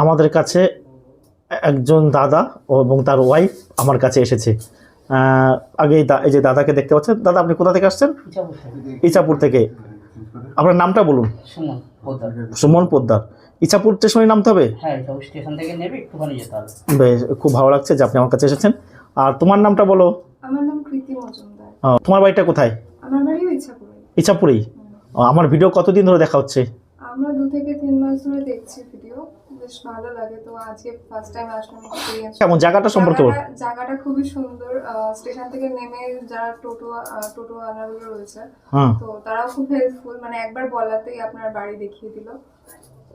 আমাদের কাছে একজন দাদা এবং তার ওয়াইফ আমার কাছে এসেছে। আগে এই যে দাদাকে দেখতে পাচ্ছেন। দাদা, আপনি কোথা থেকে আসছেন? ইছাপুর থেকে। আপনার নামটা বলুন। সুমন পোদ্দার। ইছাপুর স্টেশনে নামতে হবে? হ্যাঁ, স্টেশন থেকে নেবে, একটুখানি যেতে হবে। বেশ, খুব ভালো লাগছে যে আপনি আমার কাছে এসেছেন। আর তোমার নামটা বলো। আমার নাম কৃতি মজুমদার। তোমার বাড়িটা কোথায়? আমার বাড়িও ইছাপুরে। ইছাপুরেই। আমার ভিডিও কতদিন ধরে দেখা হচ্ছে? আমরা 2 থেকে 3 মাস ধরে দেখছি ভিডিও, বেশ ভালো লাগে। তো আজকে ফার্স্ট টাইম আসলাম এক্সপেরিয়েন্স। কেমন জায়গাটা সম্পর্কে বল। জায়গাটা খুবই সুন্দর। স্টেশন থেকে নেমে যারা টোটো আনারগুলো রয়েছে, তো তারাও খুব হেল্পফুল। মানে একবার বলাতেই আপনার বাড়ি দেখিয়ে দিল।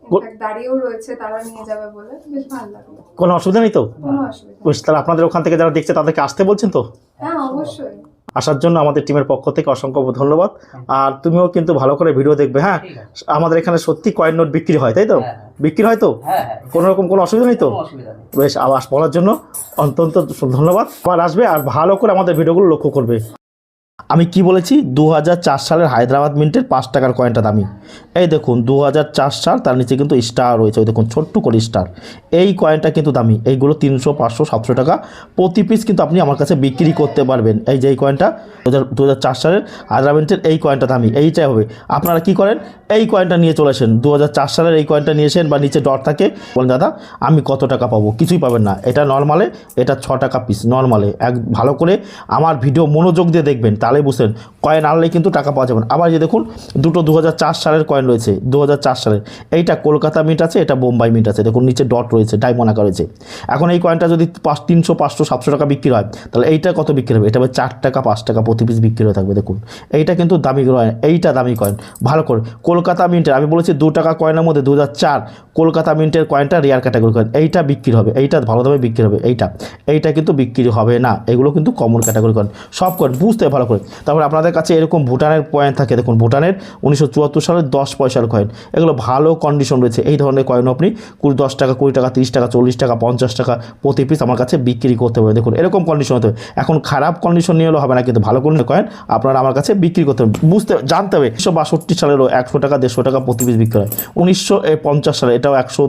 ইনফ্যাক্ট দাঁড়িয়েও রয়েছে, তারা নিয়ে যাবে বলে। বেশ ভালো লাগলো। কোনো অসুবিধা নেই তো? কোনো অসুবিধা বেশ, তাহলে আপনাদের ওখান থেকে যারা দেখছে তাদেরকে আসতে বলছেন তো? হ্যাঁ, অবশ্যই। আসার জন্য আমাদের টিমের পক্ষ থেকে অসংখ্য ধন্যবাদ। আর তুমিও কিন্তু ভালো করে ভিডিও দেখবে। হ্যাঁ, আমাদের এখানে সত্যি কয়েন নোট বিক্রি হয়, তাই তো? বিক্রি হয় তো? কোনো রকম কোনো অসুবিধা নেই তো? বেশ, আবার বলার জন্য অত্যন্ত ধন্যবাদ। আবার আসবে আর ভালো করে আমাদের ভিডিওগুলো লক্ষ্য করবে। আমি কি বলেছি? 2004 সালের হায়দ্রাবাদ মিন্টের 5 টাকার কয়েনটা দামি। এই দেখুন 2004 সাল, তার নিচে কিন্তু স্টার রয়েছে। ওই দেখুন ছোট্ট করে স্টার। এই কয়েনটা কিন্তু দামি। এইগুলো 300, 500, 700 টাকা প্রতি পিস কিন্তু আপনি আমার কাছে বিক্রি করতে পারবেন। এই যে এই কয়েনটা 2004 সালের হায়দ্রাবাদ মিন্টের এই কয়েনটা দামি, এইটাই হবে। আপনারা কি করেন? এই কয়েনটা নিয়ে চলে আসেন। 2004 সালের এই কয়েনটা নিয়ে আসেন, বা নিচে ডট থাকে, বলেন দাদা আমি কত টাকা পাবো? কিছুই পাবেন না। এটা নর্মালে, এটা 6 টাকা পিস নর্মালে। ভালো করে আমার ভিডিও মনোযোগ দিয়ে দেখবেন, তাহলে বুঝলেন কয়েন আনলেই কিন্তু টাকা পাওয়া যাবে। আবার যে দেখুন দুটো 2004 সালের কয়েন রয়েছে, 2004 সালের। এইটা কলকাতা মিন্ট আছে, এটা বোম্বাই মিন্ট আছে। দেখুন নিচে ডট রয়েছে, ডায়মন্ড আঁকা রয়েছে। এখন এই কয়েনটা যদি 300, 500, 700 টাকা বিক্রি হয়, তাহলে এইটা কত বিক্রি হবে? এটা হবে 4 টাকা, 5 টাকা প্রতি পিস বিক্রি হয়ে থাকবে। দেখুন এইটা কিন্তু দামি কয়েন, এইটা দামি কয়েন। ভালো করে কলকাতা মিন্টের, আমি বলেছি 2 টাকা কয়েনের মধ্যে 2004 কলকাতা মিন্টের কয়েনটা রেয়ার ক্যাটাগরি কয়েন। এইটা বিক্রি হবে, এইটা ভালো দামে বিক্রি হবে। এইটা কিন্তু বিক্রি হবে না। এগুলো কিন্তু কমন ক্যাটাগরি কয়েন। সব কয়েন বুঝতে ভালো করে। তারপরে আপনাদের কাছে এরকম ভুটানের কয়েন থাকে। দেখুন ভুটানের 1974 সালের 10 পয়সার কয়েন। এগুলো ভালো কন্ডিশন রয়েছে। এই ধরনের কয়েনও আপনি 10 টাকা, 20 টাকা, 30 টাকা, 40 টাকা, 50 টাকা প্রতি পিস আমার কাছে বিক্রি করতে পারবেন। দেখুন এরকম কন্ডিশন হতে হবে। এখন খারাপ কন্ডিশন নিয়ে হলে হবে না, কিন্তু ভালো কয়েন আপনারা আমার কাছে বিক্রি করতে হবে। জানতে হবে 1962 সালেরও 100 টাকা, 150 টাকা প্রতি পিস বিক্রি হয়। 1950 সালে এটাও 100,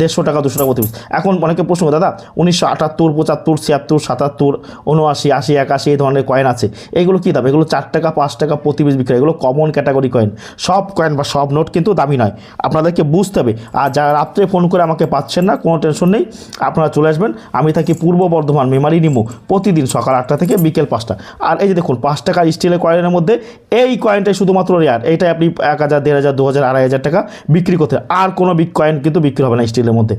150 টাকা, 200 টাকা প্রতি পিস। এখন অনেকে প্রশ্ন, দাদা 1978, 75, 76, 77, 79, 80, 81 এই ধরনের কয়েন আছে, এইগুলো কী দাম? এগুলো 4 টাকা, 5 টাকা প্রতি পিস বিক্রি হয়। এগুলো কমন ক্যাটাগরি কয়েন। সব কয়েন বা সব নোট কিন্তু দামি নয়, আপনাদেরকে বুঝতে হবে। আর যারা রাত্রে ফোন করে আমাকে পাচ্ছেন না, কোনো টেনশন নেই, আপনারা চলে আসবেন। আমি থাকি পূর্ব বর্ধমান, মেমারি নিমো, প্রতিদিন সকাল 8টা থেকে বিকেল 5টা। আর এই যে দেখুন 5 টাকার স্টিলের কয়েনের মধ্যে এই কয়েনটাই শুধুমাত্র রেয়ার। এইটাই আপনি 1000, 1500, 2000, 2500 টাকা বিক্রি করতে, আর কোনো কয়েন কিন্তু বিক্রি হবে না স্টিলের মধ্যে।